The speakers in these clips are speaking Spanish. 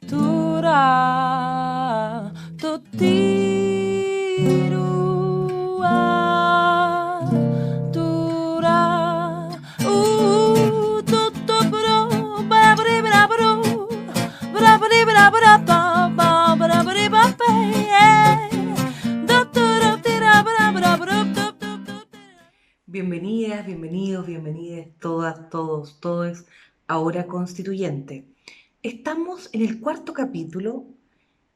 Tura, tutirua, tura, tutupuru, barabaribarabaru, barabaribarabarata, babarabaribape, Bienvenidas, bienvenidos, bienvenidas todas, todos, todos a Hora Constituyente. Estamos en el cuarto capítulo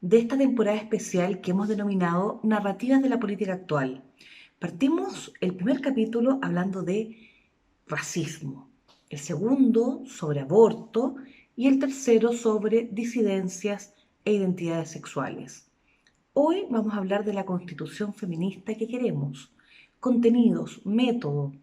de esta temporada especial que hemos denominado Narrativas de la Política Actual. Partimos el primer capítulo hablando de racismo, el segundo sobre aborto y el tercero sobre disidencias e identidades sexuales. Hoy vamos a hablar de la constitución feminista que queremos, contenidos, método,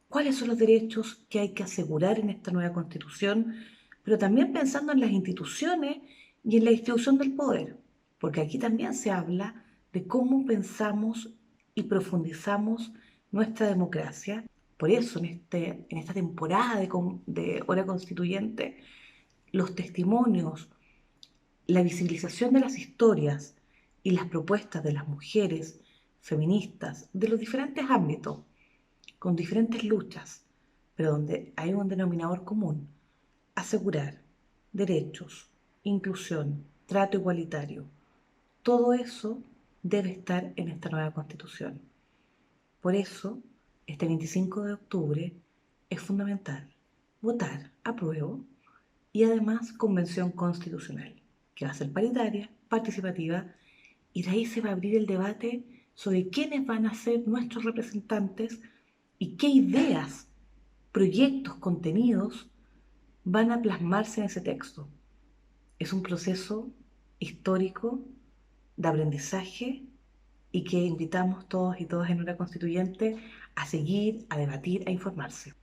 cuáles son los derechos que hay que asegurar en esta nueva constitución, pero también pensando en las instituciones y en la distribución del poder, porque aquí también se habla de cómo pensamos y profundizamos nuestra democracia. Por eso en esta temporada de Hora Constituyente, los testimonios, la visibilización de las historias y las propuestas de las mujeres feministas de los diferentes ámbitos, con diferentes luchas, pero donde hay un denominador común: asegurar derechos, inclusión, trato igualitario. Todo eso debe estar en esta nueva constitución. Por eso, este 25 de octubre es fundamental votar apruebo y además convención constitucional, que va a ser paritaria, participativa, y de ahí se va a abrir el debate sobre quiénes van a ser nuestros representantes y qué ideas, proyectos, contenidos van a plasmarse en ese texto. Es un proceso histórico de aprendizaje y que invitamos todos y todas en Hora Constituyente a seguir, a debatir, a informarse.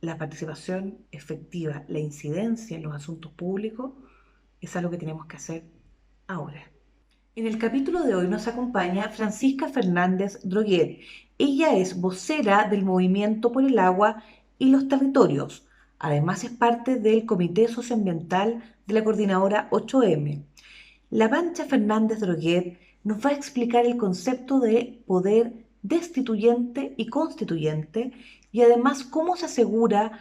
La participación efectiva, la incidencia en los asuntos públicos es algo que tenemos que hacer ahora. En el capítulo de hoy nos acompaña Francisca Fernández Droguet. Ella es vocera del Movimiento por el Agua y los Territorios. Además es parte del Comité Socioambiental de la Coordinadora 8M. La Pancha Fernández Droguet nos va a explicar el concepto de poder destituyente y constituyente y además cómo se asegura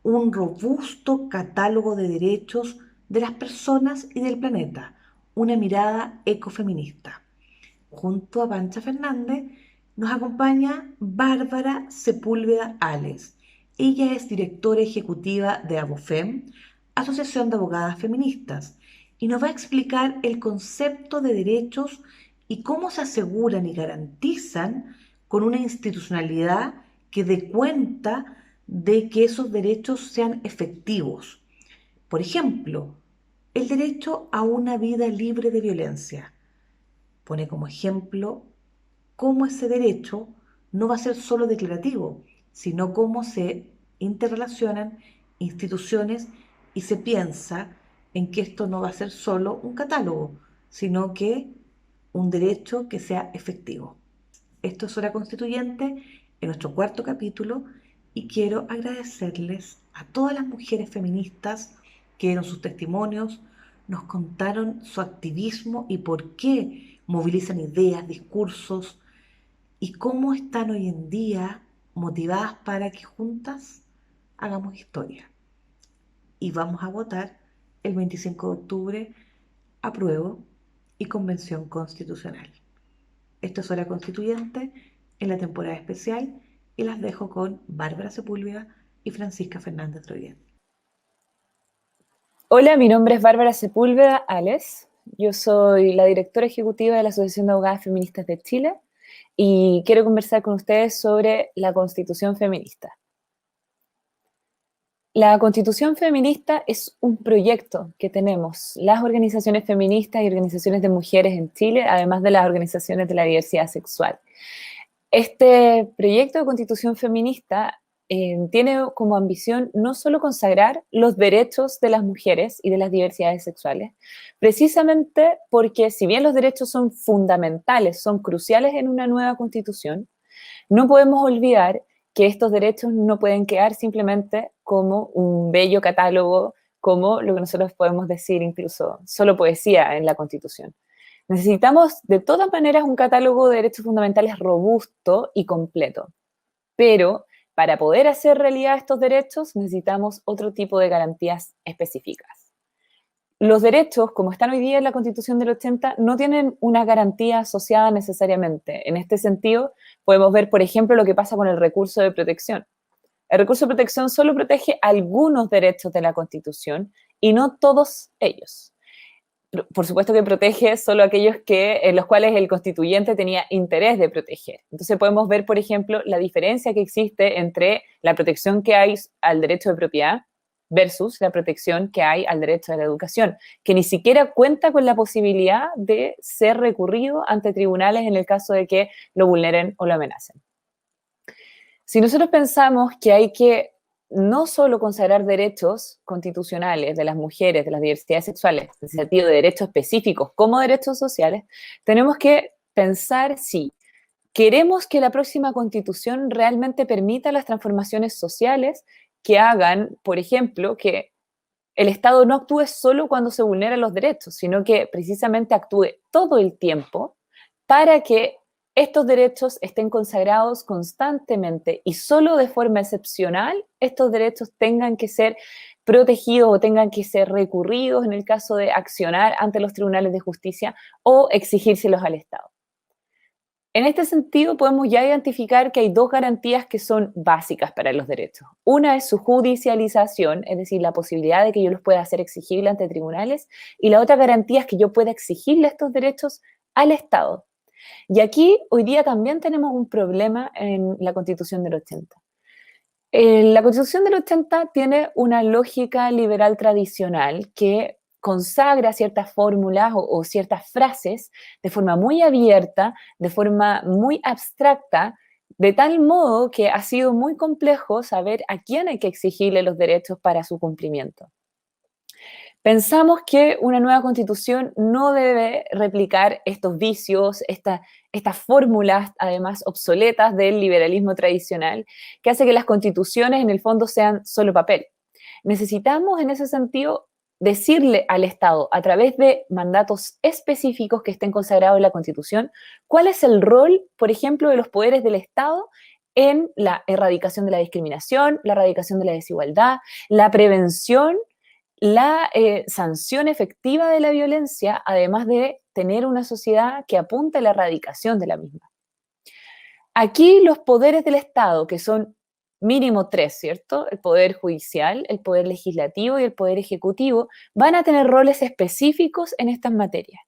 un robusto catálogo de derechos de las personas y del planeta, una mirada ecofeminista. Junto a Pancha Fernández nos acompaña Bárbara Sepúlveda Ales. Ella es directora ejecutiva de ABOFEM, Asociación de Abogadas Feministas, y nos va a explicar el concepto de derechos y cómo se aseguran y garantizan con una institucionalidad que dé cuenta de que esos derechos sean efectivos. Por ejemplo, el derecho a una vida libre de violencia. Pone como ejemplo cómo ese derecho no va a ser solo declarativo, sino cómo se interrelacionan instituciones y se piensa en que esto no va a ser solo un catálogo, sino que un derecho que sea efectivo. Esto es Hora Constituyente, en nuestro cuarto capítulo, y quiero agradecerles a todas las mujeres feministas que dieron sus testimonios, nos contaron su activismo y por qué movilizan ideas, discursos y cómo están hoy en día motivadas para que juntas hagamos historia. Y vamos a votar el 25 de octubre apruebo y convención constitucional. Esto es Hora Constituyente en la temporada especial y las dejo con Bárbara Sepúlveda y Francisca Fernández Droguet. Hola, mi nombre es Bárbara Sepúlveda Ales. Yo soy la directora ejecutiva de la Asociación de Abogadas Feministas de Chile y quiero conversar con ustedes sobre la Constitución Feminista. La Constitución Feminista es un proyecto que tenemos las organizaciones feministas y organizaciones de mujeres en Chile, además de las organizaciones de la diversidad sexual. Este proyecto de Constitución Feminista tiene como ambición no solo consagrar los derechos de las mujeres y de las diversidades sexuales, precisamente porque si bien los derechos son fundamentales, son cruciales en una nueva Constitución, no podemos olvidar que estos derechos no pueden quedar simplemente como un bello catálogo como lo que nosotros podemos decir incluso solo poesía en la Constitución. Necesitamos de todas maneras un catálogo de derechos fundamentales robusto y completo, pero para poder hacer realidad estos derechos necesitamos otro tipo de garantías específicas. Los derechos, como están hoy día en la Constitución del 80, no tienen una garantía asociada necesariamente. En este sentido, podemos ver, por ejemplo, lo que pasa con el recurso de protección. El recurso de protección solo protege algunos derechos de la Constitución y no todos ellos. Por supuesto que protege solo aquellos en los cuales el constituyente tenía interés de proteger. Entonces podemos ver, por ejemplo, la diferencia que existe entre la protección que hay al derecho de propiedad versus la protección que hay al derecho a la educación, que ni siquiera cuenta con la posibilidad de ser recurrido ante tribunales en el caso de que lo vulneren o lo amenacen. Si nosotros pensamos que hay que no solo consagrar derechos constitucionales de las mujeres, de las diversidades sexuales, en el sentido de derechos específicos como derechos sociales, tenemos que pensar si queremos que la próxima Constitución realmente permita las transformaciones sociales que hagan, por ejemplo, que el Estado no actúe solo cuando se vulneran los derechos, sino que precisamente actúe todo el tiempo para que estos derechos estén consagrados constantemente y solo de forma excepcional estos derechos tengan que ser protegidos o tengan que ser recurridos en el caso de accionar ante los tribunales de justicia o exigírselos al Estado. En este sentido, podemos ya identificar que hay dos garantías que son básicas para los derechos. Una es su judicialización, es decir, la posibilidad de que yo los pueda hacer exigibles ante tribunales, y la otra garantía es que yo pueda exigirle estos derechos al Estado. Y aquí, hoy día también tenemos un problema en la Constitución del 80. La Constitución del 80 tiene una lógica liberal tradicional que consagra ciertas fórmulas o ciertas frases de forma muy abierta, de forma muy abstracta, de tal modo que ha sido muy complejo saber a quién hay que exigirle los derechos para su cumplimiento. Pensamos que una nueva Constitución no debe replicar estos vicios, estas fórmulas, además obsoletas del liberalismo tradicional, que hace que las constituciones en el fondo sean solo papel. Necesitamos, en ese sentido, decirle al Estado, a través de mandatos específicos que estén consagrados en la Constitución, cuál es el rol, por ejemplo, de los poderes del Estado en la erradicación de la discriminación, la erradicación de la desigualdad, la prevención, la sanción efectiva de la violencia, además de tener una sociedad que apunte a la erradicación de la misma. Aquí los poderes del Estado, que son mínimo tres, ¿cierto? El poder judicial, el poder legislativo y el poder ejecutivo, van a tener roles específicos en estas materias.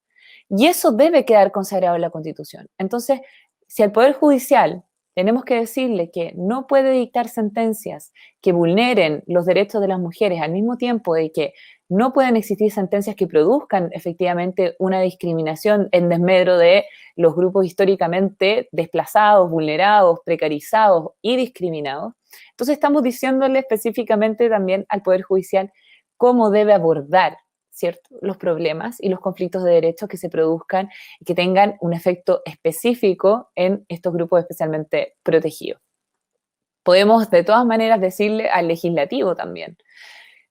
Y eso debe quedar consagrado en la Constitución. Entonces, si al poder judicial tenemos que decirle que no puede dictar sentencias que vulneren los derechos de las mujeres al mismo tiempo de que no pueden existir sentencias que produzcan efectivamente una discriminación en desmedro de los grupos históricamente desplazados, vulnerados, precarizados y discriminados. Entonces estamos diciéndole específicamente también al Poder Judicial cómo debe abordar, ¿cierto?, los problemas y los conflictos de derechos que se produzcan y que tengan un efecto específico en estos grupos especialmente protegidos. Podemos de todas maneras decirle al legislativo también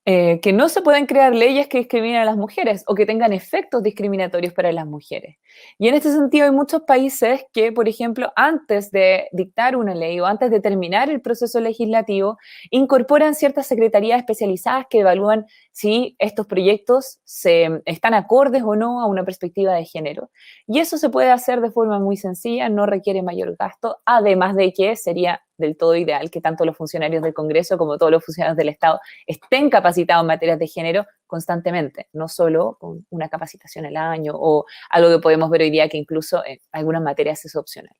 que no se pueden crear leyes que discriminen a las mujeres o que tengan efectos discriminatorios para las mujeres. Y en este sentido hay muchos países que, por ejemplo, antes de dictar una ley o antes de terminar el proceso legislativo, incorporan ciertas secretarías especializadas que evalúan si estos proyectos están acordes o no a una perspectiva de género. Y eso se puede hacer de forma muy sencilla, no requiere mayor gasto, además de que sería del todo ideal que tanto los funcionarios del Congreso como todos los funcionarios del Estado estén capacitados en materias de género constantemente, no solo con una capacitación al año o algo que podemos ver hoy día que incluso en algunas materias es opcional.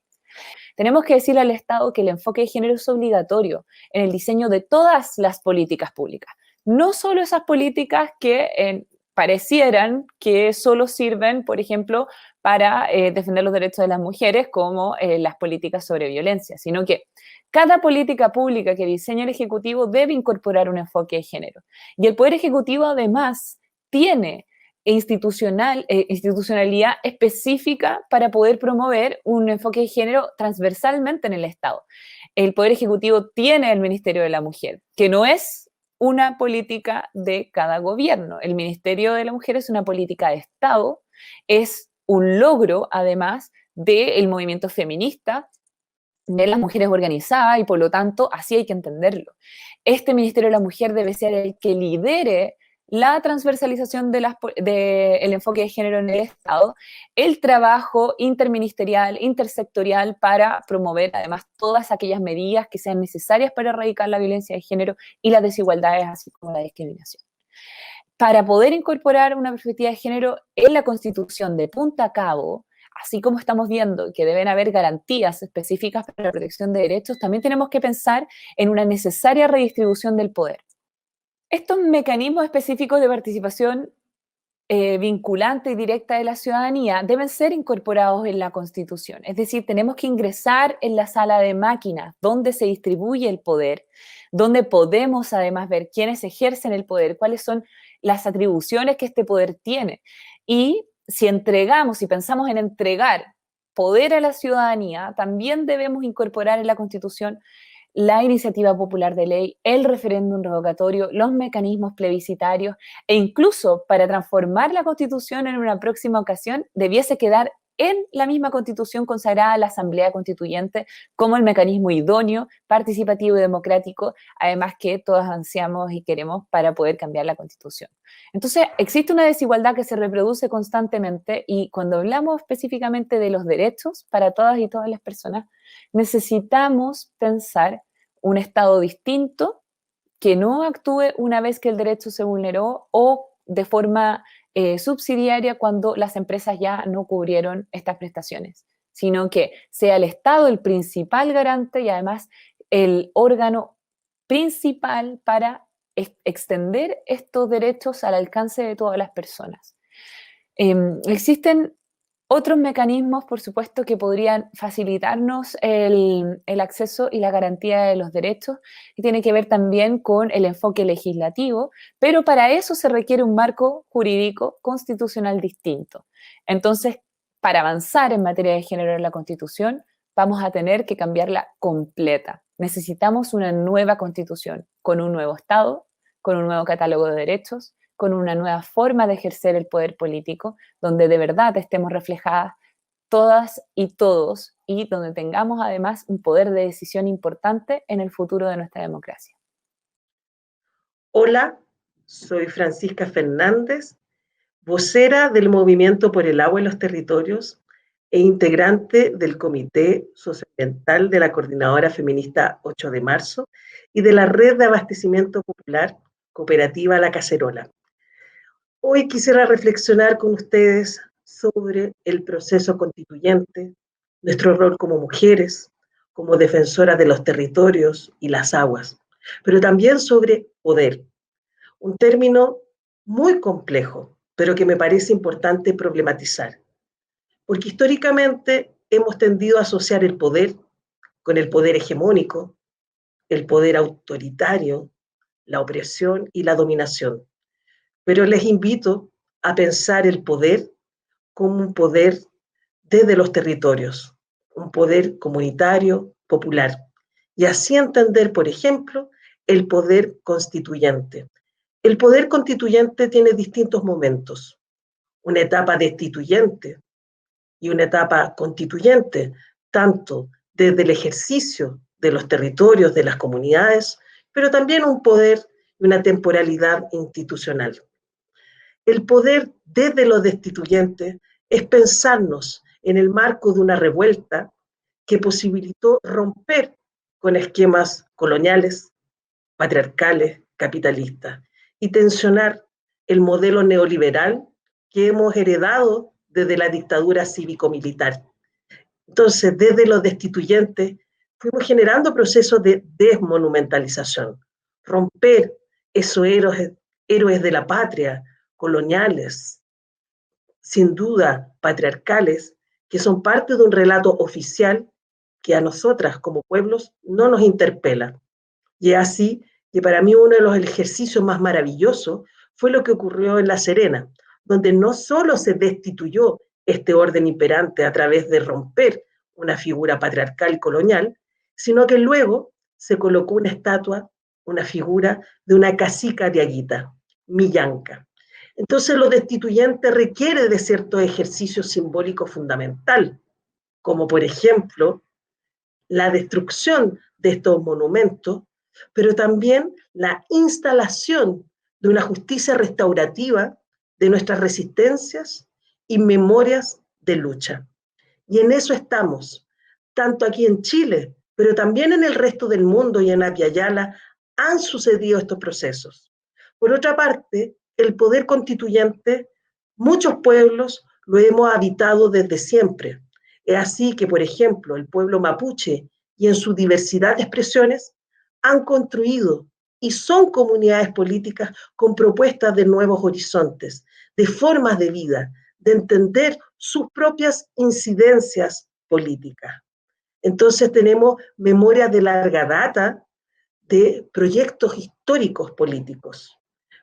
Tenemos que decirle al Estado que el enfoque de género es obligatorio en el diseño de todas las políticas públicas, no solo esas políticas que parecieran que solo sirven, por ejemplo, para defender los derechos de las mujeres, como las políticas sobre violencia, sino que cada política pública que diseña el Ejecutivo debe incorporar un enfoque de género. Y el Poder Ejecutivo, además, tiene institucionalidad específica para poder promover un enfoque de género transversalmente en el Estado. El Poder Ejecutivo tiene el Ministerio de la Mujer, que no es una política de cada gobierno. El Ministerio de la Mujer es una política de Estado, es un logro, además, del movimiento feminista, de las mujeres organizadas, y por lo tanto así hay que entenderlo. Este Ministerio de la Mujer debe ser el que lidere la transversalización del enfoque de género en el Estado, el trabajo interministerial, intersectorial para promover además todas aquellas medidas que sean necesarias para erradicar la violencia de género y las desigualdades, así como la discriminación. Para poder incorporar una perspectiva de género en la Constitución de punta a cabo, así como estamos viendo que deben haber garantías específicas para la protección de derechos, también tenemos que pensar en una necesaria redistribución del poder. Estos mecanismos específicos de participación vinculante y directa de la ciudadanía deben ser incorporados en la Constitución. Es decir, tenemos que ingresar en la sala de máquinas donde se distribuye el poder, donde podemos además ver quiénes ejercen el poder, cuáles son las atribuciones que este poder tiene. Y si entregamos, si pensamos en entregar poder a la ciudadanía, también debemos incorporar en la Constitución la iniciativa popular de ley, el referéndum revocatorio, los mecanismos plebiscitarios, e incluso para transformar la Constitución en una próxima ocasión debiese quedar en la misma Constitución consagrada la Asamblea Constituyente como el mecanismo idóneo, participativo y democrático, además que todos ansiamos y queremos para poder cambiar la Constitución. Entonces, existe una desigualdad que se reproduce constantemente, y cuando hablamos específicamente de los derechos para todas y todas las personas, necesitamos pensar un Estado distinto que no actúe una vez que el derecho se vulneró o de forma subsidiaria cuando las empresas ya no cubrieron estas prestaciones, sino que sea el Estado el principal garante y además el órgano principal para extender estos derechos al alcance de todas las personas. Existen otros mecanismos, por supuesto, que podrían facilitarnos el acceso y la garantía de los derechos, y tiene que ver también con el enfoque legislativo, pero para eso se requiere un marco jurídico constitucional distinto. Entonces, para avanzar en materia de género en la Constitución, vamos a tener que cambiarla completa. Necesitamos una nueva Constitución, con un nuevo Estado, con un nuevo catálogo de derechos, con una nueva forma de ejercer el poder político, donde de verdad estemos reflejadas todas y todos, y donde tengamos además un poder de decisión importante en el futuro de nuestra democracia. Hola, soy Francisca Fernández, vocera del Movimiento por el Agua y los Territorios e integrante del Comité Socioambiental de la Coordinadora Feminista 8 de Marzo y de la Red de Abastecimiento Popular Cooperativa La Cacerola. Hoy quisiera reflexionar con ustedes sobre el proceso constituyente, nuestro rol como mujeres, como defensoras de los territorios y las aguas, pero también sobre poder, un término muy complejo, pero que me parece importante problematizar, porque históricamente hemos tendido a asociar el poder con el poder hegemónico, el poder autoritario, la opresión y la dominación. Pero les invito a pensar el poder como un poder desde los territorios, un poder comunitario, popular, y así entender, por ejemplo, el poder constituyente. El poder constituyente tiene distintos momentos, una etapa destituyente y una etapa constituyente, tanto desde el ejercicio de los territorios, de las comunidades, pero también un poder y una temporalidad institucional. El poder desde lo destituyente es pensarnos en el marco de una revuelta que posibilitó romper con esquemas coloniales, patriarcales, capitalistas, y tensionar el modelo neoliberal que hemos heredado desde la dictadura cívico-militar. Entonces, desde los destituyentes, fuimos generando procesos de desmonumentalización, romper esos héroes de la patria, coloniales, sin duda patriarcales, que son parte de un relato oficial que a nosotras como pueblos no nos interpela. Y es así que para mí uno de los ejercicios más maravillosos fue lo que ocurrió en La Serena, donde no solo se destituyó este orden imperante a través de romper una figura patriarcal y colonial, sino que luego se colocó una estatua una figura de una cacica de Aguita, Millanca. Entonces lo destituyente requiere de cierto ejercicio simbólico fundamental, como por ejemplo la destrucción de estos monumentos, pero también la instalación de una justicia restaurativa de nuestras resistencias y memorias de lucha. Y en eso estamos, tanto aquí en Chile, pero también en el resto del mundo y en Abya Yala han sucedido estos procesos. Por otra parte, el poder constituyente, muchos pueblos lo hemos habitado desde siempre. Es así que, por ejemplo, el pueblo mapuche y en su diversidad de expresiones han construido y son comunidades políticas con propuestas de nuevos horizontes, de formas de vida, de entender sus propias incidencias políticas. Entonces tenemos memorias de larga data de proyectos históricos políticos.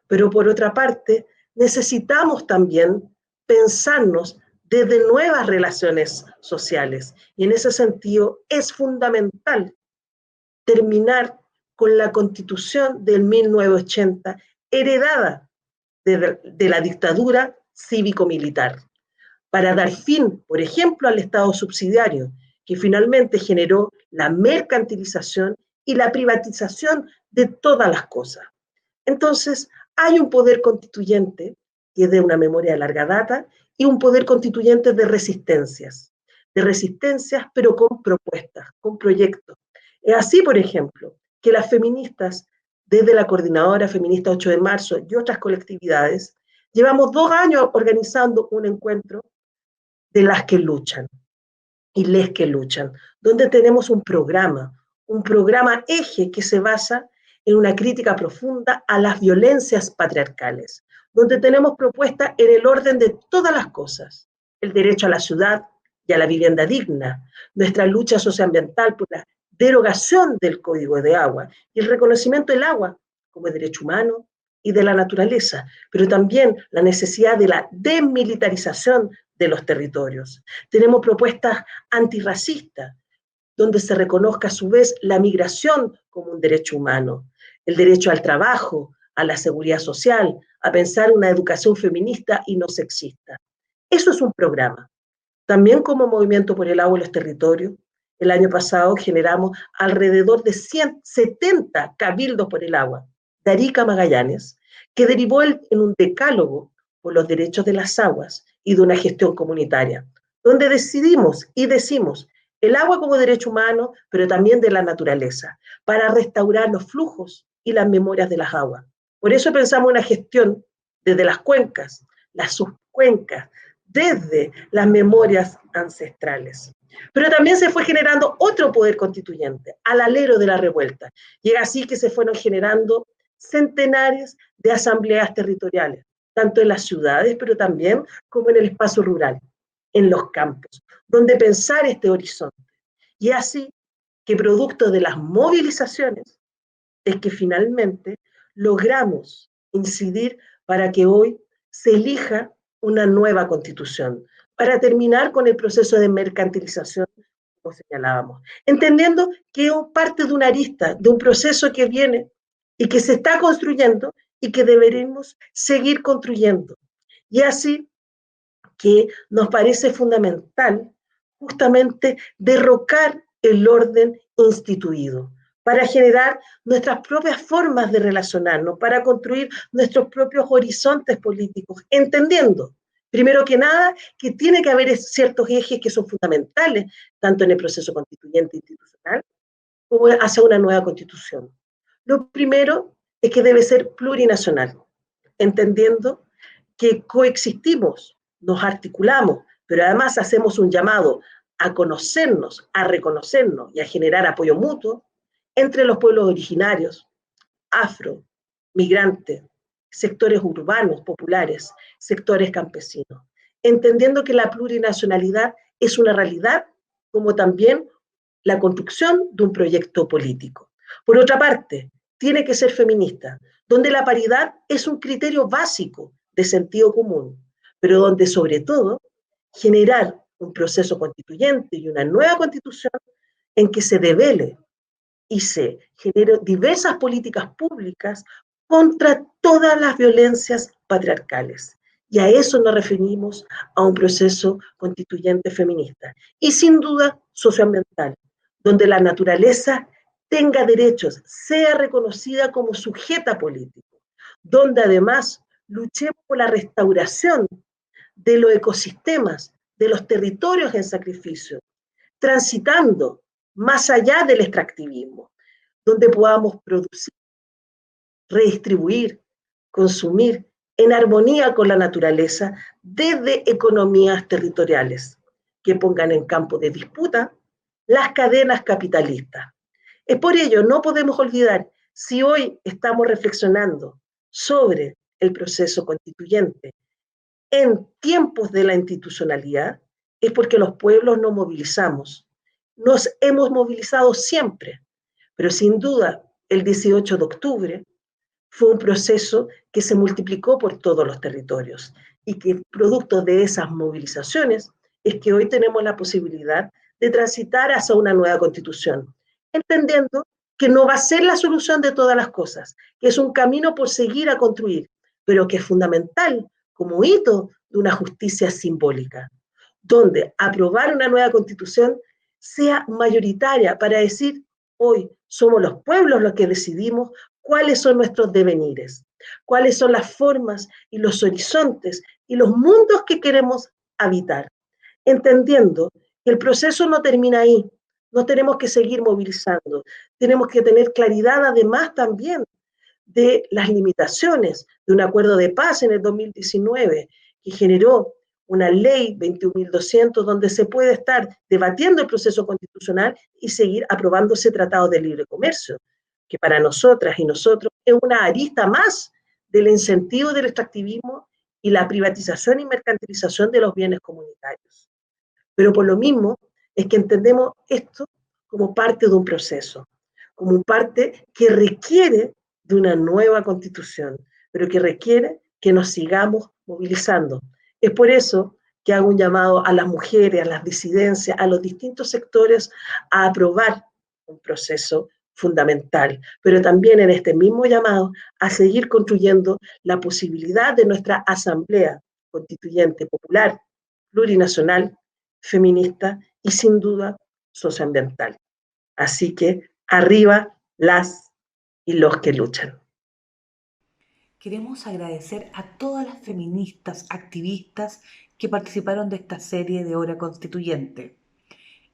Pero por otra parte, necesitamos también pensarnos desde nuevas relaciones sociales. Y en ese sentido es fundamental terminar con la Constitución del 1980, heredada de la dictadura cívico-militar, para dar fin, por ejemplo, al Estado subsidiario, que finalmente generó la mercantilización y la privatización de todas las cosas. Entonces, hay un poder constituyente que es de una memoria de larga data y un poder constituyente de resistencias, pero con propuestas, con proyectos. Es así, por ejemplo, que las feministas, desde la Coordinadora Feminista 8 de Marzo y otras colectividades, llevamos 2 años organizando un encuentro de las que luchan y les que luchan, donde tenemos un programa eje que se basa en una crítica profunda a las violencias patriarcales, donde tenemos propuestas en el orden de todas las cosas: el derecho a la ciudad y a la vivienda digna, nuestra lucha socioambiental por la derogación del Código de Agua y el reconocimiento del agua como derecho humano y de la naturaleza, pero también la necesidad de la desmilitarización de los territorios. Tenemos propuestas antirracistas, donde se reconozca a su vez la migración como un derecho humano, el derecho al trabajo, a la seguridad social, a pensar una educación feminista y no sexista. Eso es un programa. También como Movimiento por el Agua y los Territorios, el año pasado generamos alrededor de 170 cabildos por el agua de Arica a Magallanes, que derivó en un decálogo por los derechos de las aguas y de una gestión comunitaria, donde decidimos y decimos el agua como derecho humano, pero también de la naturaleza, para restaurar los flujos y las memorias de las aguas. Por eso pensamos una gestión desde las cuencas, las subcuencas, desde las memorias ancestrales. Pero también se fue generando otro poder constituyente, al alero de la revuelta. Y es así que se fueron generando centenares de asambleas territoriales, tanto en las ciudades, pero también como en el espacio rural, en los campos, donde pensar este horizonte. Y así que producto de las movilizaciones es que finalmente logramos incidir para que hoy se elija una nueva constitución, para terminar con el proceso de mercantilización, como señalábamos, entendiendo que es parte de una arista, de un proceso que viene y que se está construyendo y que deberemos seguir construyendo. Y así que nos parece fundamental justamente derrocar el orden instituido para generar nuestras propias formas de relacionarnos, para construir nuestros propios horizontes políticos, entendiendo, primero que nada, que tiene que haber ciertos ejes que son fundamentales, tanto en el proceso constituyente institucional como hacia una nueva constitución. Lo primero es que debe ser plurinacional, entendiendo que coexistimos, nos articulamos, pero además hacemos un llamado a conocernos, a reconocernos y a generar apoyo mutuo entre los pueblos originarios, afro, migrantes, sectores urbanos, populares, sectores campesinos, entendiendo que la plurinacionalidad es una realidad como también la construcción de un proyecto político. Por otra parte, tiene que ser feminista, donde la paridad es un criterio básico de sentido común, pero donde sobre todo generar un proceso constituyente y una nueva constitución en que se devele y se generó diversas políticas públicas contra todas las violencias patriarcales. Y a eso nos referimos a un proceso constituyente feminista. Y sin duda socioambiental, donde la naturaleza tenga derechos, sea reconocida como sujeta político, donde además luchemos por la restauración de los ecosistemas, de los territorios en sacrificio, transitando más allá del extractivismo, donde podamos producir, redistribuir, consumir en armonía con la naturaleza desde economías territoriales que pongan en campo de disputa las cadenas capitalistas. Es por ello, no podemos olvidar, si hoy estamos reflexionando sobre el proceso constituyente en tiempos de la institucionalidad, es porque los pueblos nos movilizamos. Nos hemos movilizado siempre, pero sin duda el 18 de octubre fue un proceso que se multiplicó por todos los territorios y que producto de esas movilizaciones es que hoy tenemos la posibilidad de transitar hacia una nueva constitución, entendiendo que no va a ser la solución de todas las cosas, que es un camino por seguir a construir, pero que es fundamental como hito de una justicia simbólica, donde aprobar una nueva constitución sea mayoritaria para decir, hoy somos los pueblos los que decidimos cuáles son nuestros devenires, cuáles son las formas y los horizontes y los mundos que queremos habitar, entendiendo que el proceso no termina ahí, no tenemos que seguir movilizando, tenemos que tener claridad además también de las limitaciones de un acuerdo de paz en el 2019 que generó una ley 21.200 donde se puede estar debatiendo el proceso constitucional y seguir aprobando ese tratado de libre comercio, que para nosotras y nosotros es una arista más del incentivo del extractivismo y la privatización y mercantilización de los bienes comunitarios. Pero por lo mismo es que entendemos esto como parte de un proceso, como parte que requiere de una nueva constitución, pero que requiere que nos sigamos movilizando. Es por eso que hago un llamado a las mujeres, a las disidencias, a los distintos sectores a aprobar un proceso fundamental, pero también en este mismo llamado a seguir construyendo la posibilidad de nuestra asamblea constituyente popular, plurinacional, feminista y sin duda socioambiental. Así que arriba las y los que luchan. Queremos agradecer a todas las feministas, activistas que participaron de esta serie de Hora Constituyente.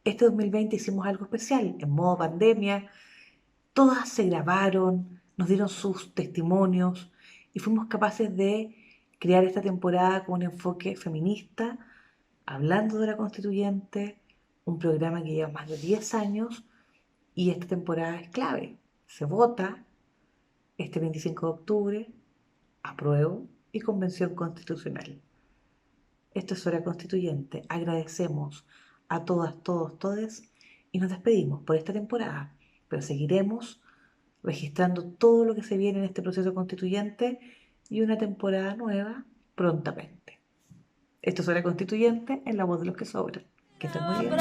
Este 2020 hicimos algo especial, en modo pandemia. Todas se grabaron, nos dieron sus testimonios y fuimos capaces de crear esta temporada con un enfoque feminista, hablando de la constituyente, un programa que lleva más de 10 años y esta temporada es clave. Se vota este 25 de octubre, apruebo y convención constitucional. Esto es Hora Constituyente. Agradecemos a todas, todos, todes y nos despedimos por esta temporada, pero seguiremos registrando todo lo que se viene en este proceso constituyente y una temporada nueva prontamente. Esto es Hora Constituyente en la voz de los que sobran. Que estén muy bien.